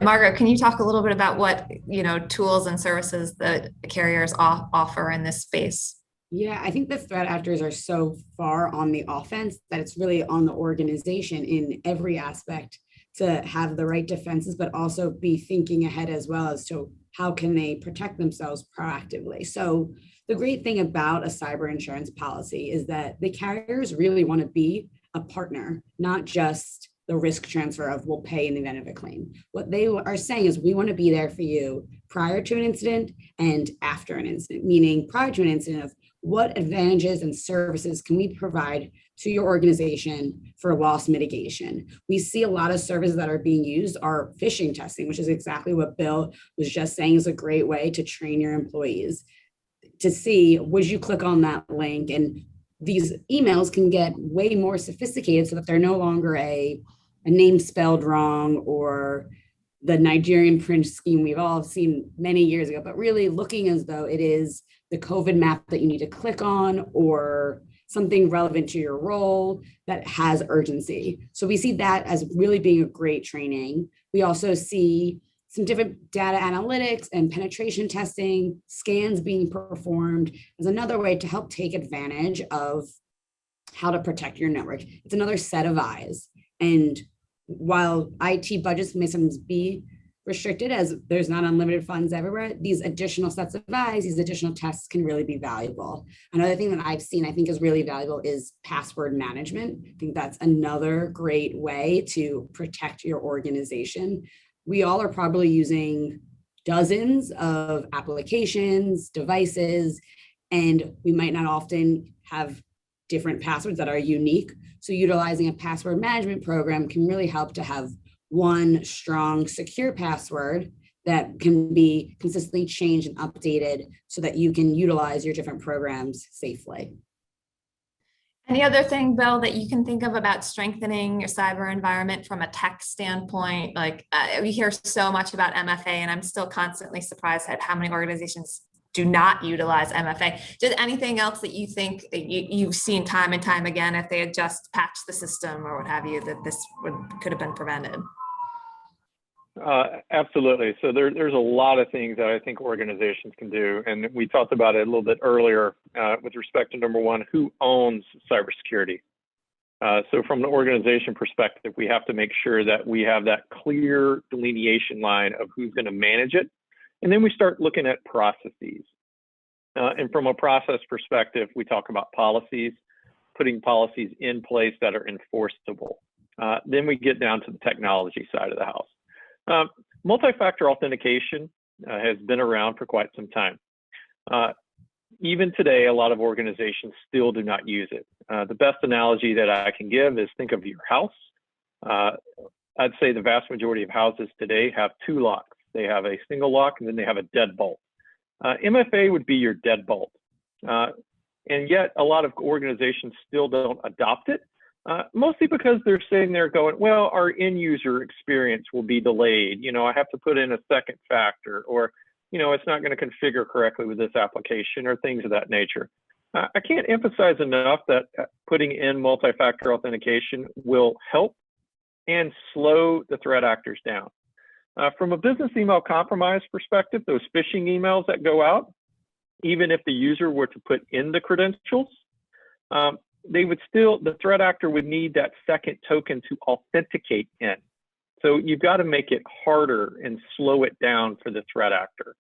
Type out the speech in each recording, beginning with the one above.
Margaux, can you talk a little bit about what, tools and services that carriers offer in this space? Yeah, I think the threat actors are so far on the offense that it's really on the organization in every aspect to have the right defenses, but also be thinking ahead as well as to how can they protect themselves proactively. So the great thing about a cyber insurance policy is that the carriers really want to be a partner, not just the risk transfer of we'll pay in the event of a claim. What they are saying is we want to be there for you prior to an incident and after an incident, meaning prior to an incident of what advantages and services can we provide to your organization for loss mitigation. We see a lot of services that are being used are phishing testing, which is exactly what Bill was just saying is a great way to train your employees to see, would you click on that link? And these emails can get way more sophisticated so that they're no longer a name spelled wrong or the Nigerian print scheme we've all seen many years ago, but really looking as though it is the COVID map that you need to click on or something relevant to your role that has urgency. So we see that as really being a great training. We also see some different data analytics and penetration testing, scans being performed as another way to help take advantage of how to protect your network. It's another set of eyes. And while IT budgets may sometimes be restricted as there's not unlimited funds everywhere, these additional sets of eyes, these additional tests can really be valuable. Another thing that I've seen I think is really valuable is password management. I think that's another great way to protect your organization. We all are probably using dozens of applications, devices, and we might not often have different passwords that are unique. So utilizing a password management program can really help to have one strong, secure password that can be consistently changed and updated so that you can utilize your different programs safely. Any other thing, Bill, that you can think of about strengthening your cyber environment from a tech standpoint? Like we hear so much about MFA, and I'm still constantly surprised at how many organizations do not utilize MFA. Just anything else that you think that you've seen time and time again, if they had just patched the system or what have you, that this could have been prevented? Absolutely. So there's a lot of things that I think organizations can do. And we talked about it a little bit earlier with respect to number one, who owns cybersecurity? So from an organization perspective, we have to make sure that we have that clear delineation line of who's going to manage it. And then we start looking at processes. And from a process perspective, we talk about policies, putting policies in place that are enforceable. Then we get down to the technology side of the house. Multi-factor authentication has been around for quite some time. Even today, a lot of organizations still do not use it. The best analogy that I can give is think of your house. I'd say the vast majority of houses today have two locks. They have a single lock and then they have a deadbolt. MFA would be your deadbolt. And yet a lot of organizations still don't adopt it. Mostly because they're sitting there going, well, our end user experience will be delayed. You know, I have to put in a second factor, or, you know, it's not going to configure correctly with this application or things of that nature. I can't emphasize enough that putting in multi-factor authentication will help and slow the threat actors down. From a business email compromise perspective, those phishing emails that go out, even if the user were to put in the credentials, they would still, the threat actor would need that second token to authenticate in. So you've got to make it harder and slow it down for the threat actor.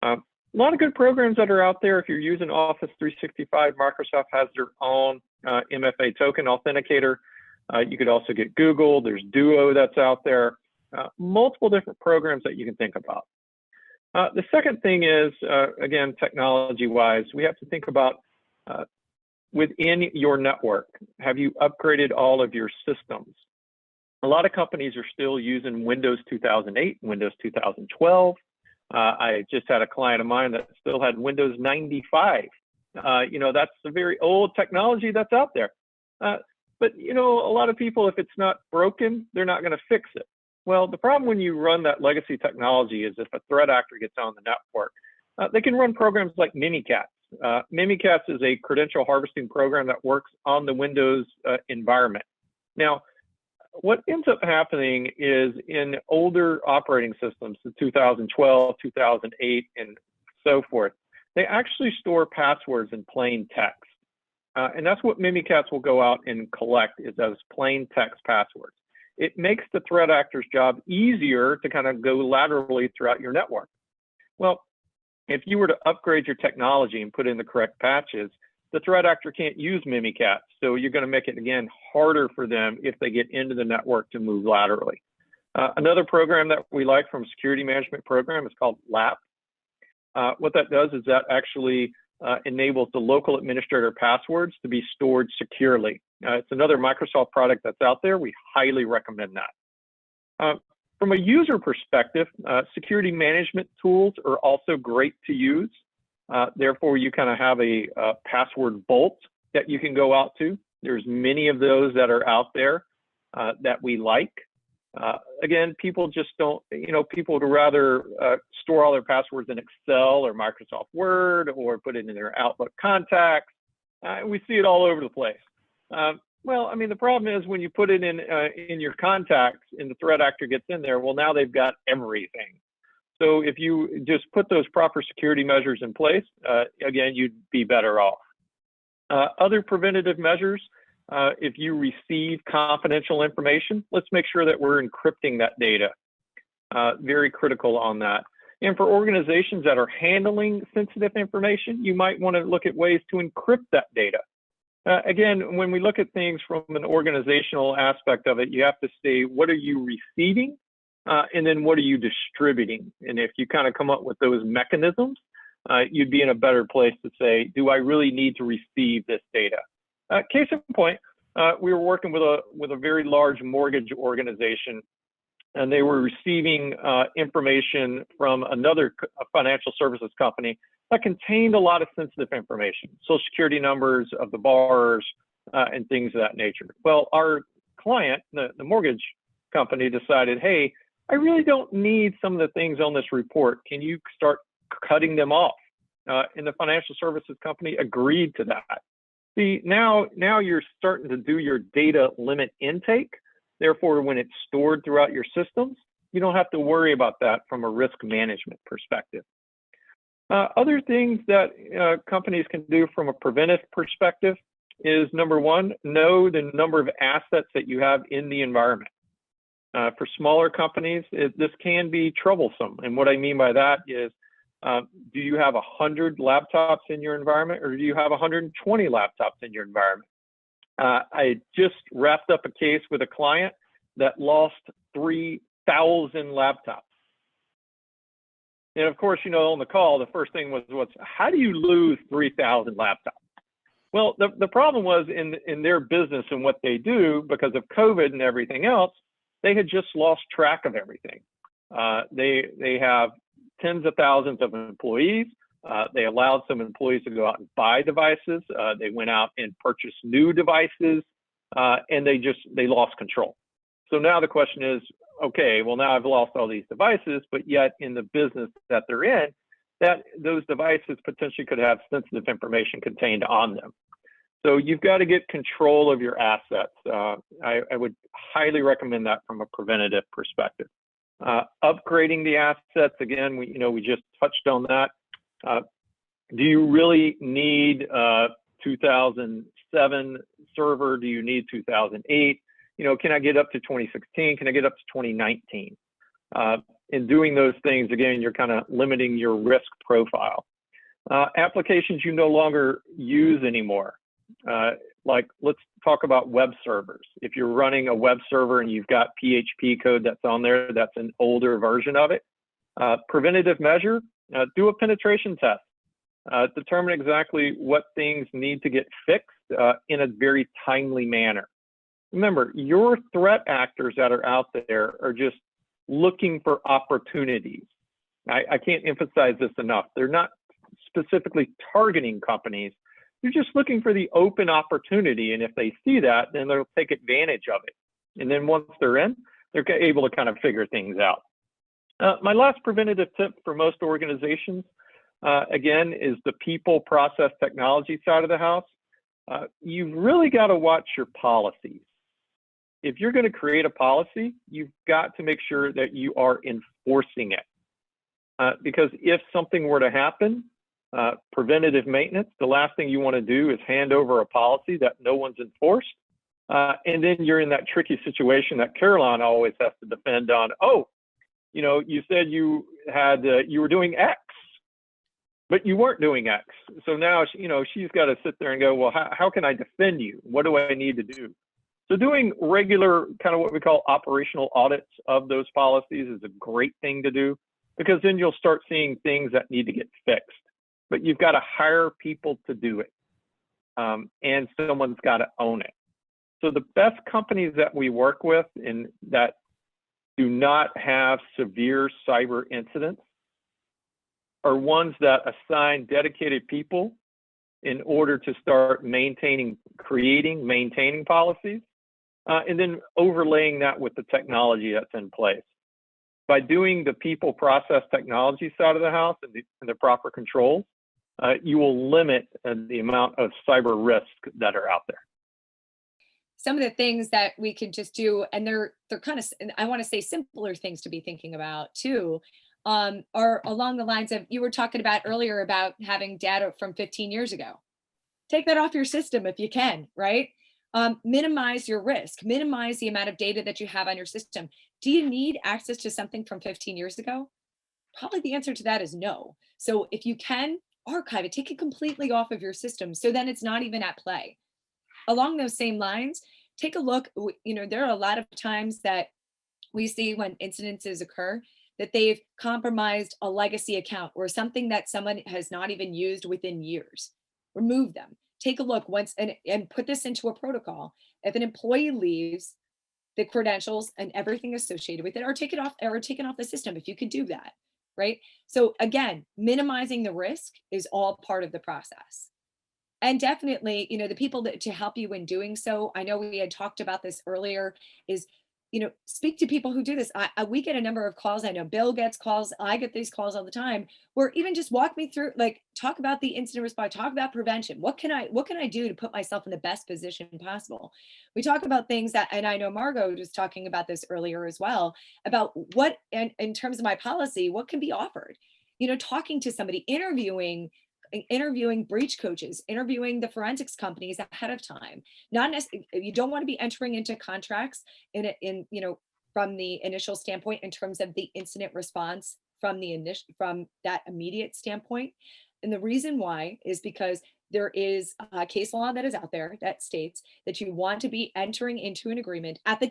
A lot of good programs that are out there. If you're using Office 365, Microsoft has their own MFA token authenticator. You could also get Google. There's Duo that's out there. Multiple different programs that you can think about. The second thing is, again, technology-wise, we have to think about within your network, have you upgraded all of your systems? A lot of companies are still using Windows 2008, Windows 2012. I just had a client of mine that still had Windows 95. You know, that's a very old technology that's out there. But, you know, a lot of people, if it's not broken, they're not going to fix it. Well, the problem when you run that legacy technology is if a threat actor gets on the network, they can run programs like Mimikatz. Mimikatz is a credential harvesting program that works on the Windows environment. Now, what ends up happening is in older operating systems, the 2012, 2008, and so forth, they actually store passwords in plain text. And that's what Mimikatz will go out and collect, is as plain text passwords. It makes the threat actor's job easier to kind of go laterally throughout your network. Well, if you were to upgrade your technology and put in the correct patches, the threat actor can't use Mimikatz. So you're going to make it, again, harder for them if they get into the network to move laterally. Another program that we like from a security management program is called LAP. What that does is that actually enables the local administrator passwords to be stored securely. It's another Microsoft product that's out there. We highly recommend that. From a user perspective, security management tools are also great to use. Therefore, you kind of have a password vault that you can go out to. There's many of those that are out there that we like. Again, people just don't, people would rather store all their passwords in Excel or Microsoft Word or put it in their Outlook contacts. We see it all over the place. Well, I mean, the problem is when you put it in your contacts and the threat actor gets in there, well, now they've got everything. So if you just put those proper security measures in place, again, you'd be better off. Other preventative measures, if you receive confidential information, let's make sure that we're encrypting that data. Very critical on that. And for organizations that are handling sensitive information, you might want to look at ways to encrypt that data. Again, when we look at things from an organizational aspect of it, you have to say, what are you receiving? And then what are you distributing? And if you kind of come up with those mechanisms, you'd be in a better place to say, do I really need to receive this data? Case in point, we were working with a very large mortgage organization, and they were receiving information from another financial services company that contained a lot of sensitive information, social security numbers of the borrowers and things of that nature. Well, our client, the mortgage company, decided, hey, I really don't need some of the things on this report. Can you start cutting them off? And the financial services company agreed to that. See, now you're starting to do your data limit intake. Therefore, when it's stored throughout your systems, you don't have to worry about that from a risk management perspective. Other things that companies can do from a preventive perspective is, number one, know the number of assets that you have in the environment. For smaller companies, this can be troublesome. And what I mean by that is, do you have 100 laptops in your environment, or do you have 120 laptops in your environment? I just wrapped up a case with a client that lost 3,000 laptops. And of course, on the call, the first thing was, how do you lose 3,000 laptops? Well, the problem was in their business and what they do, because of COVID and everything else, they had just lost track of everything. They have tens of thousands of employees. They allowed some employees to go out and buy devices. They went out and purchased new devices, and they lost control. So now the question is, okay, well, now I've lost all these devices, but yet in the business that they're in, that those devices potentially could have sensitive information contained on them. So you've got to get control of your assets. I would highly recommend that from a preventative perspective. Upgrading the assets, again, we just touched on that. Do you really need 2007 server? Do you need 2008? Can I get up to 2016? Can I get up to 2019? In doing those things, again, you're kind of limiting your risk profile. Applications you no longer use anymore. Like, let's talk about web servers. If you're running a web server and you've got PHP code that's on there, that's an older version of it. Preventative measure, do a penetration test. Determine exactly what things need to get fixed in a very timely manner. Remember, your threat actors that are out there are just looking for opportunities. I can't emphasize this enough. They're not specifically targeting companies. They're just looking for the open opportunity. And if they see that, then they'll take advantage of it. And then once they're in, they're able to kind of figure things out. My last preventative tip for most organizations, again, is the people, process, technology side of the house. You've really got to watch your policies. if you're going to create a policy, you've got to make sure that you are enforcing it. Because if something were to happen, preventative maintenance, the last thing you want to do is hand over a policy that no one's enforced. And then you're in that tricky situation that Carolyn always has to defend on. Oh, you know, you said you had, you were doing X, but you weren't doing X. So now, you know, she's got to sit there and go, well, how can I defend you? What do I need to do? So doing regular kind of what we call operational audits of those policies is a great thing to do, because then you'll start seeing things that need to get fixed. But you've got to hire people to do it, and someone's got to own it. So the best companies that we work with and that do not have severe cyber incidents are ones that assign dedicated people in order to start maintaining policies, and then overlaying that with the technology that's in place. By doing the people, process, technology side of the house and the proper controls, you will limit the amount of cyber risk that are out there. Some of the things that we could just do, and they're kind of, I want to say simpler things to be thinking about too, are along the lines of, you were talking about earlier about having data from 15 years ago. Take that off your system if you can, right? Minimize your risk, minimize the amount of data that you have on your system. Do you need access to something from 15 years ago? Probably the answer to that is no. So if you can, archive it, take it completely off of your system, so then it's not even at play. Along those same lines, take a look, you know, there are a lot of times that we see when incidences occur that they've compromised a legacy account or something that someone has not even used within years. Remove them. Take a look once and put this into a protocol. If an employee leaves, the credentials and everything associated with it are taken off the system, if you could do that, right? So again, minimizing the risk is all part of the process. And definitely, you know, the people that to help you in doing so, I know we had talked about this earlier, is, you know, speak to people who do this. We get a number of calls. I know Bill gets calls. I get these calls all the time, where even just walk me through, like, talk about the incident response, talk about prevention. What can I do to put myself in the best position possible? We talk about things that, and I know Margaux was talking about this earlier as well, about what, and in terms of my policy, what can be offered, you know, talking to somebody, interviewing breach coaches, interviewing the forensics companies ahead of time. Not necessarily, you don't want to be entering into contracts in you know, from the initial standpoint in terms of the incident response from that immediate standpoint. And the reason why is because there is a case law that is out there that states that you want to be entering into an agreement at the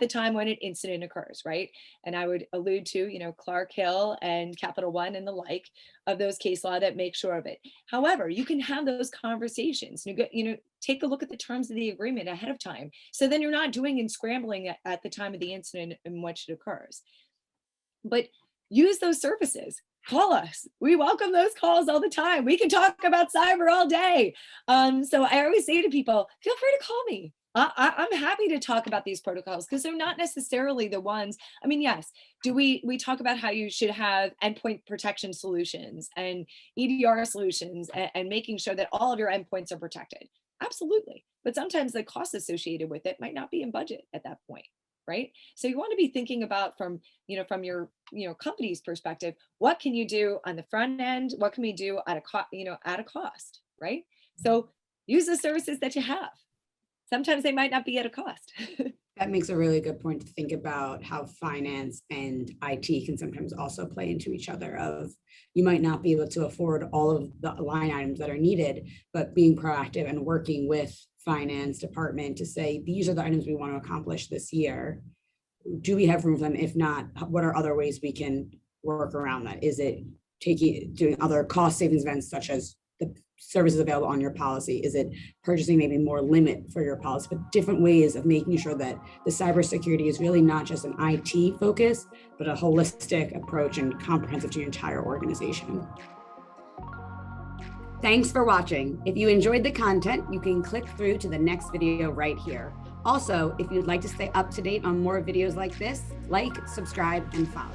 time when an incident occurs, right? And I would allude to, you know, Clark Hill and Capital One and the like of those case law that make sure of it. However, you can have those conversations, you know, take a look at the terms of the agreement ahead of time. So then you're not doing and scrambling at the time of the incident in which it occurs. But use those services. Call us. We welcome those calls all the time. We can talk about cyber all day. So I always say to people, feel free to call me. I'm happy to talk about these protocols, because they're not necessarily the ones. I mean, yes, we talk about how you should have endpoint protection solutions and EDR solutions and making sure that all of your endpoints are protected. Absolutely. But sometimes the cost associated with it might not be in budget at that point. Right? So you want to be thinking about from your, company's perspective, what can you do on the front end? What can we do at a cost, right? So use the services that you have. Sometimes they might not be at a cost. That makes a really good point to think about how finance and IT can sometimes also play into each other. Of, you might not be able to afford all of the line items that are needed, but being proactive and working with finance department to say, these are the items we want to accomplish this year. Do we have room for them? If not, what are other ways we can work around that? Is it doing other cost savings events, such as the services available on your policy? Is it purchasing maybe more limit for your policy? But different ways of making sure that the cybersecurity is really not just an IT focus, but a holistic approach and comprehensive to your entire organization. Thanks for watching. If you enjoyed the content, you can click through to the next video right here. Also, if you'd like to stay up to date on more videos like this, like, subscribe, and follow.